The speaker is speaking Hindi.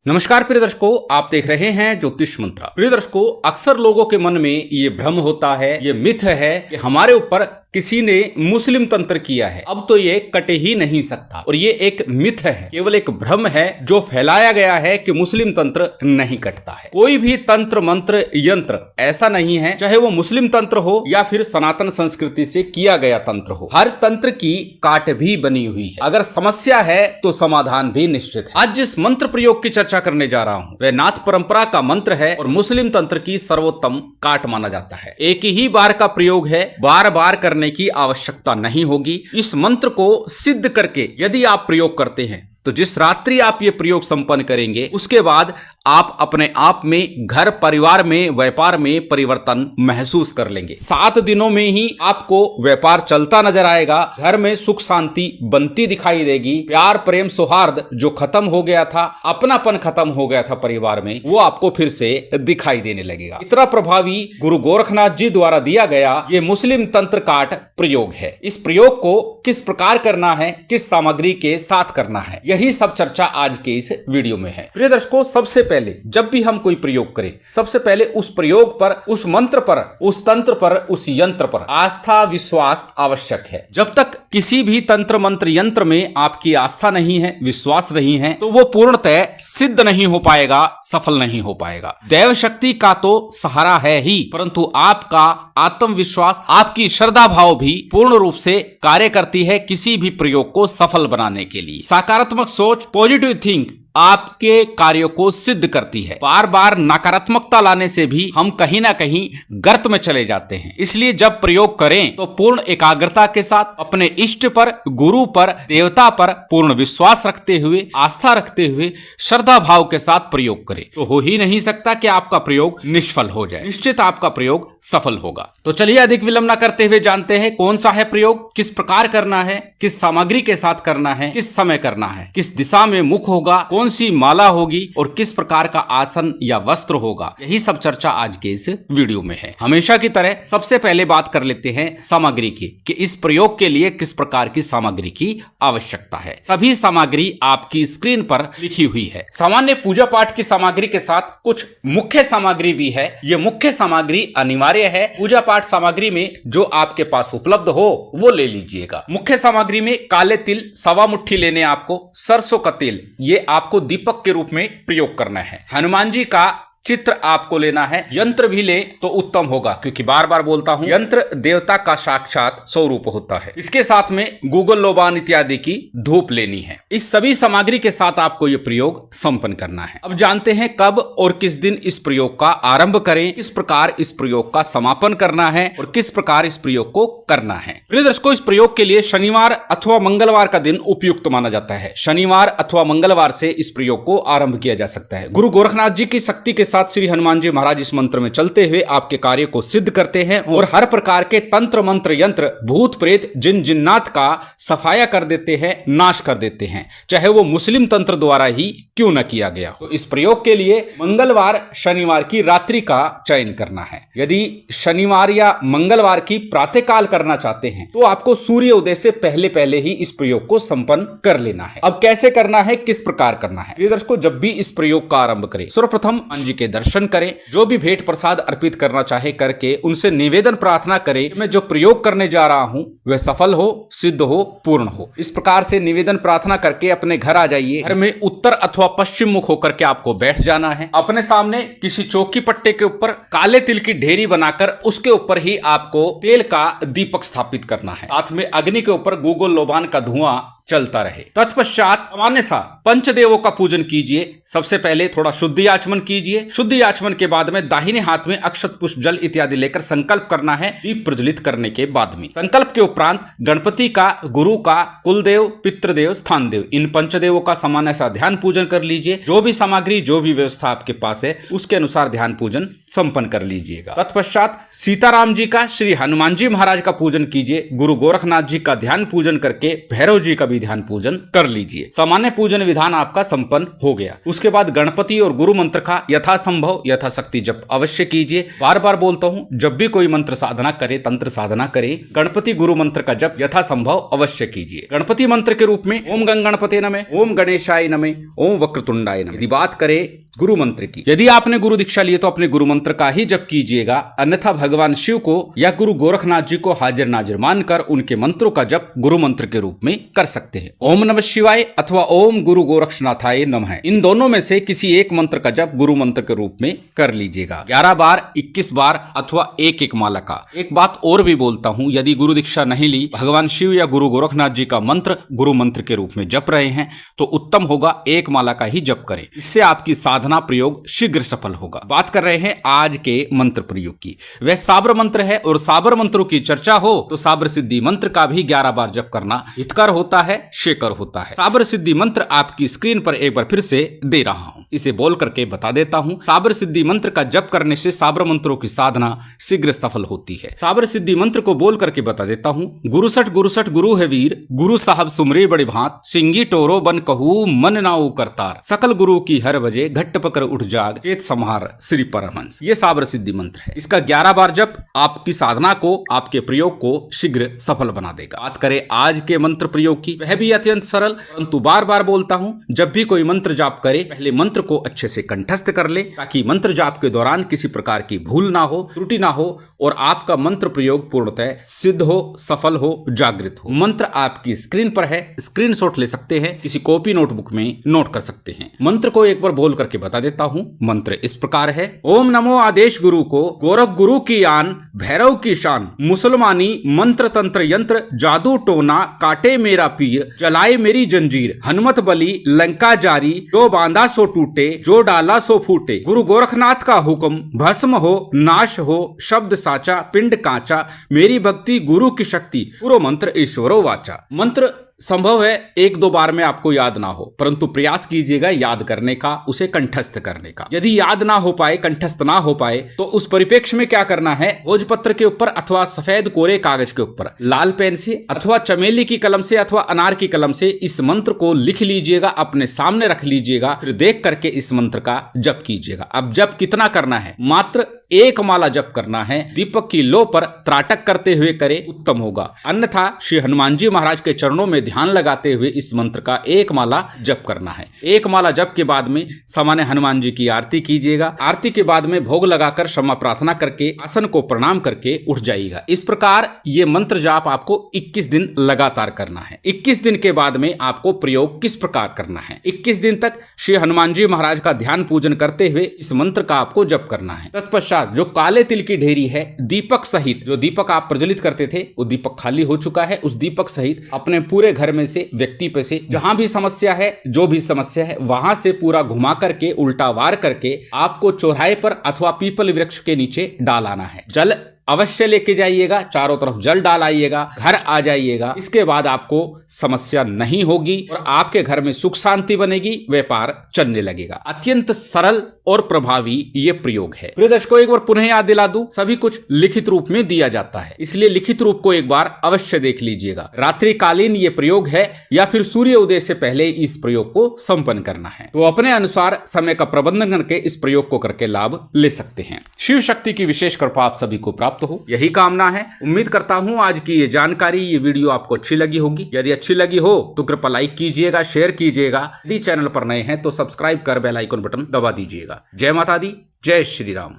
नमस्कार प्रिय दर्शकों, आप देख रहे हैं ज्योतिष मंत्र। प्रिय दर्शकों, अक्सर लोगों के मन में ये भ्रम होता है, ये मिथ है कि हमारे ऊपर किसी ने मुस्लिम तंत्र किया है, अब तो ये कट ही नहीं सकता। और ये एक मिथ है, केवल एक भ्रम है जो फैलाया गया है कि मुस्लिम तंत्र नहीं कटता है। कोई भी तंत्र मंत्र यंत्र ऐसा नहीं है, चाहे वो मुस्लिम तंत्र हो या फिर सनातन संस्कृति से किया गया तंत्र हो, हर तंत्र की काट भी बनी हुई है। अगर समस्या है तो समाधान भी निश्चित है। आज जिस मंत्र प्रयोग की चर्चा करने जा रहा हूं वह नाथ परंपरा का मंत्र है और मुस्लिम तंत्र की सर्वोत्तम काट माना जाता है। एक ही बार का प्रयोग है, बार बार करने की आवश्यकता नहीं होगी। इस मंत्र को सिद्ध करके यदि आप प्रयोग करते हैं तो जिस रात्रि आप ये प्रयोग संपन्न करेंगे उसके बाद आप अपने आप में, घर परिवार में, व्यापार में परिवर्तन महसूस कर लेंगे। 7 दिनों में ही आपको व्यापार चलता नजर आएगा, घर में सुख शांति बनती दिखाई देगी, प्यार प्रेम सौहार्द जो खत्म हो गया था, अपनापन खत्म हो गया था परिवार में, वो आपको फिर से दिखाई देने लगेगा। इतना प्रभावी गुरु गोरखनाथ जी द्वारा दिया गया ये मुस्लिम तंत्र काट प्रयोग है। इस प्रयोग को किस प्रकार करना है, किस सामग्री के साथ करना है, यही सब चर्चा आज के इस वीडियो में है। प्रिय दर्शकों, सबसे पहले जब भी हम कोई प्रयोग करें, सबसे पहले उस प्रयोग पर, उस मंत्र पर, उस तंत्र पर, उस यंत्र पर आस्था विश्वास आवश्यक है। जब तक किसी भी तंत्र मंत्र यंत्र में आपकी आस्था नहीं है, विश्वास नहीं है, तो वो पूर्णतः सिद्ध नहीं हो पाएगा, सफल नहीं हो पाएगा। दैव शक्ति का तो सहारा है ही, परंतु आपका आत्मविश्वास, आपकी श्रद्धा भाव भी पूर्ण रूप से कार्य करती है किसी भी प्रयोग को सफल बनाने के लिए। सकारात्मक सोच, पॉजिटिव थिंक आपके कार्यों को सिद्ध करती है। बार बार नकारात्मकता लाने से भी हम कहीं ना कहीं गर्त में चले जाते हैं। इसलिए जब प्रयोग करें तो पूर्ण एकाग्रता के साथ अपने इष्ट पर, गुरु पर, देवता पर पूर्ण विश्वास रखते हुए, आस्था रखते हुए, श्रद्धा भाव के साथ प्रयोग करें। तो हो ही नहीं सकता कि आपका प्रयोग निष्फल हो जाए, निश्चित आपका प्रयोग सफल होगा। तो चलिए अधिक विलंब न करते हुए जानते हैं कौन सा है प्रयोग, किस प्रकार करना है, किस सामग्री के साथ करना है, किस समय करना है, किस दिशा में मुख होगा, कौन सी माला होगी और किस प्रकार का आसन या वस्त्र होगा। यही सब चर्चा आज के इस वीडियो में है। हमेशा की तरह सबसे पहले बात कर लेते हैं सामग्री की, कि इस प्रयोग के लिए किस प्रकार की सामग्री की आवश्यकता है। सभी सामग्री आपकी स्क्रीन पर लिखी हुई है। सामान्य पूजा पाठ की सामग्री के साथ कुछ मुख्य सामग्री भी है। ये मुख्य सामग्री अनिवार्य है। पूजा पाठ सामग्री में जो आपके पास उपलब्ध हो वो ले लीजिएगा। मुख्य सामग्री में काले तिल 1.25 मुट्ठी लेने आपको, सरसों का तेल ये आपको दीपक के रूप में प्रयोग करना है, हनुमान जी का चित्र आपको लेना है, यंत्र भी ले तो उत्तम होगा क्योंकि बार बार बोलता हूं यंत्र देवता का साक्षात स्वरूप होता है। इसके साथ में गूगल लोबान इत्यादि की धूप लेनी है। इस सभी सामग्री के साथ आपको यह प्रयोग संपन्न करना है। अब जानते हैं कब और किस दिन इस प्रयोग का आरंभ करें, किस प्रकार इस प्रयोग का समापन करना है और किस प्रकार इस प्रयोग को करना है। प्रिय दर्शकों, इस प्रयोग के लिए शनिवार अथवा मंगलवार का दिन उपयुक्त माना जाता है। शनिवार अथवा मंगलवार से इस प्रयोग को आरंभ किया जा सकता है। गुरु गोरखनाथ जी की शक्ति के साथ श्री हनुमान जी महाराज इस मंत्र में चलते हुए आपके कार्य को सिद्ध करते हैं और हर प्रकार के तंत्र मंत्र यंत्र, भूत प्रेत, जिन जिन्नात का सफाया कर देते हैं, नाश कर देते हैं, चाहे वो मुस्लिम तंत्र द्वारा ही क्यों न किया गया हो। तो इस प्रयोग के लिए मंगलवार शनिवार की रात्रि का चयन करना है। यदि शनिवार या मंगलवार की प्रातःकाल करना चाहते हैं तो आपको सूर्य उदय से पहले पहले ही इस प्रयोग को संपन्न कर लेना है। अब कैसे करना है, किस प्रकार करना है। दर्शकों, जब भी इस प्रयोग का आरंभ करें सर्वप्रथम हनुमान जी के दर्शन करें, जो भी भेंट प्रसाद अर्पित करना चाहे करके उनसे निवेदन प्रार्थना करें, मैं जो प्रयोग करने जा रहा हूं वह सफल हो, सिद्ध हो, पूर्ण हो। इस प्रकार से निवेदन प्रार्थना करके अपने घर आ जाइए। घर में उत्तर अथवा पश्चिम मुख होकर के आपको बैठ जाना है। अपने सामने किसी चौकी पट्टे के ऊपर काले तिल की ढेरी बनाकर उसके ऊपर ही आपको तेल का दीपक स्थापित करना है। साथ में अग्नि के ऊपर गूगल लोबान का धुआं चलता रहे। तत्पश्चात सामान्य सा पंचदेवों का पूजन कीजिए। सबसे पहले थोड़ा शुद्धि आचमन कीजिए। शुद्धि आचमन के बाद में दाहिने हाथ में अक्षत पुष्प जल इत्यादि लेकर संकल्प करना है। दीप प्रज्वलित करने के बाद में संकल्प के उपरांत गणपति का, गुरु का, कुलदेव, पितृदेव, स्थान देव, इन पंचदेवों का सामान्य सा ध्यान पूजन कर लीजिए। जो भी सामग्री, जो भी व्यवस्था आपके पास है उसके अनुसार ध्यान पूजन संपन्न कर लीजिएगा। तत्पश्चात सीताराम जी का, श्री हनुमान जी महाराज का पूजन कीजिए। गुरु गोरखनाथ जी का ध्यान पूजन करके भैरव जी का भी भी ध्यान पूजन कर लीजिए। सामान्य पूजन विधान आपका संपन्न हो गया। उसके बाद गणपति और गुरु मंत्र का यथासंभव यथाशक्ति जप अवश्य कीजिए। बार बार बोलता हूं, जब भी कोई मंत्र साधना करे, तंत्र साधना करे, गणपति गुरु मंत्र का जप यथासंभव अवश्य कीजिए। गणपति मंत्र के रूप में ओम गंग गणपते नमः, ओम गणेशाय नमः, ओम वक्रतुंडाय नमः। यदि बात करें गुरु मंत्र की, यदि आपने गुरु दीक्षा ली तो अपने गुरु मंत्र का ही जप कीजिएगा, अन्यथा भगवान शिव को या गुरु गोरखनाथ जी को हाजिर नाजिर मानकर उनके मंत्रों का जप गुरु मंत्र के रूप में कर सकते हैं। ओम नमः शिवाय अथवा ओम गुरु गोरक्षनाथाय नमः, इन दोनों में से किसी एक मंत्र का जप गुरु मंत्र के रूप में कर लीजिएगा। 11 बार, 21 बार अथवा एक माला का। एक बात और भी बोलता हूं, यदि गुरु दीक्षा नहीं ली, भगवान शिव या गुरु गोरखनाथ जी का मंत्र गुरु मंत्र के रूप में जप रहे हैं तो उत्तम होगा एक माला का ही जप करें। इससे आपकी साधना प्रयोग शीघ्र सफल होगा। बात कर रहे हैं आज के मंत्र प्रयोग की। वह साबर मंत्र है और साबर मंत्रों की चर्चा हो तो साबर सिद्धि मंत्र का भी 11 बार जप करना हितकर होता है, शेकर होता है। साबर सिद्धि मंत्र आपकी स्क्रीन पर एक बार फिर से दे रहा हूं, इसे बोल करके बता देता हूं। साबर सिद्धि मंत्र का जप करने से साबर मंत्रों की साधना शीघ्र सफल होती है। साबर सिद्धि मंत्र को बोल करके बता देता हूं। गुरुसठ गुरु है वीर, गुरु साहब सुमरे बड़े भांत, सिंगी टोरो बन कहू मन नाऊ करतार, सकल गुरु की हर बजे घट्ट पकर उठ जाग, चेत संहार श्री परमहंस। ये साबर सिद्धि मंत्र है। इसका 11 बार जप आपकी साधना को, आपके प्रयोग को शीघ्र सफल बना देगा। बात करें आज के मंत्र प्रयोग की, वह भी अत्यंत सरल, परंतु बार बार बोलता हूं, जब भी कोई मंत्र जाप करे पहले मंत्र को अच्छे से कंठस्थ कर ले, ताकि मंत्र जाप के दौरान किसी प्रकार की भूल ना हो, त्रुटि ना हो और आपका मंत्र प्रयोग पूर्णतः सिद्ध हो, सफल हो, जागृत हो। मंत्र आपकी स्क्रीन पर है, स्क्रीनशॉट ले सकते हैं, किसी कॉपी नोटबुक में नोट कर सकते हैं। मंत्र को एक बार बोल करके बता देता हूं। मंत्र इस प्रकार है। ओम नमो आदेश गुरु को, गोरख गुरु की आन, भैरव की शान, मुसलमानी मंत्र तंत्र यंत्र, जादू टोना काटे मेरा पीर, जलाए मेरी जंजीर, हनुमत बली लंका जारी, जो बांधा सो टूटे, जो डाला सो फूटे, गुरु गोरखनाथ का हुक्म, भस्म हो नाश हो, शब्द साचा पिंड कांचा, मेरी भक्ति गुरु की शक्ति, पूरो मंत्र ईश्वरो वाचा। मंत्र संभव है 1-2 बार में आपको याद ना हो, परंतु प्रयास कीजिएगा याद करने का, उसे कंठस्थ करने का। यदि याद ना हो पाए, कंठस्थ ना हो पाए, तो उस परिप्रेक्ष्य में क्या करना है, भोजपत्र के ऊपर अथवा सफेद कोरे कागज के ऊपर लाल पेन से अथवा चमेली की कलम से अथवा अनार की कलम से इस मंत्र को लिख लीजिएगा, अपने सामने रख लीजिएगा, फिर देख करके इस मंत्र का जप कीजिएगा। अब जप कितना करना है, मात्र 1 माला जप करना है। दीपक की लो पर त्राटक करते हुए करे, उत्तम होगा। अन्यथा श्री हनुमान जी महाराज के चरणों में ध्यान लगाते हुए इस मंत्र का 1 माला जप करना है। 1 माला जप के बाद में सामान्य हनुमान जी की आरती कीजिएगा। आरती के बाद में भोग लगाकर क्षमा प्रार्थना करके आसन को प्रणाम करके उठ जाइएगा। इस प्रकार ये मंत्र जाप आपको 21 दिन लगातार करना है। 21 दिन के बाद में आपको प्रयोग किस प्रकार करना है, 21 दिन तक श्री हनुमान जी महाराज का ध्यान पूजन करते हुए इस मंत्र का आपको जप करना है। तत्पश्चात जो काले तिल की ढेरी है, दीपक सहित, जो दीपक आप प्रज्वलित करते थे वो दीपक खाली हो चुका है, उस दीपक सहित अपने पूरे घर में से, व्यक्ति पे से, जहां भी समस्या है, जो भी समस्या है, वहां से पूरा घुमा करके उल्टा वार करके आपको चौराहे पर अथवा पीपल वृक्ष के नीचे डाल आना है। जल अवश्य लेके जाइएगा, चारों तरफ जल डाल आइएगा, घर आ जाइएगा। इसके बाद आपको समस्या नहीं होगी और आपके घर में सुख शांति बनेगी, व्यापार चलने लगेगा। अत्यंत सरल और प्रभावी ये प्रयोग है। प्रिय दर्शकों, एक बार पुनः याद दिला दूं, सभी कुछ लिखित रूप में दिया जाता है, इसलिए लिखित रूप को एक बार अवश्य देख लीजिएगा। रात्रिकालीन ये प्रयोग है या फिर सूर्य उदय से पहले इस प्रयोग को संपन्न करना है, तो अपने अनुसार समय का प्रबंधन करके इस प्रयोग को करके लाभ ले सकते हैं। शिव शक्ति की विशेष कृपा आप सभी को प्राप्त हो, यही कामना है। उम्मीद करता हूं आज की ये जानकारी, ये वीडियो आपको अच्छी लगी होगी। यदि अच्छी लगी हो तो कृपया लाइक कीजिएगा, शेयर कीजिएगा। यदि चैनल पर नए हैं तो सब्सक्राइब कर बेल आइकन बटन दबा दीजिएगा। जय माता दी, जय श्री राम।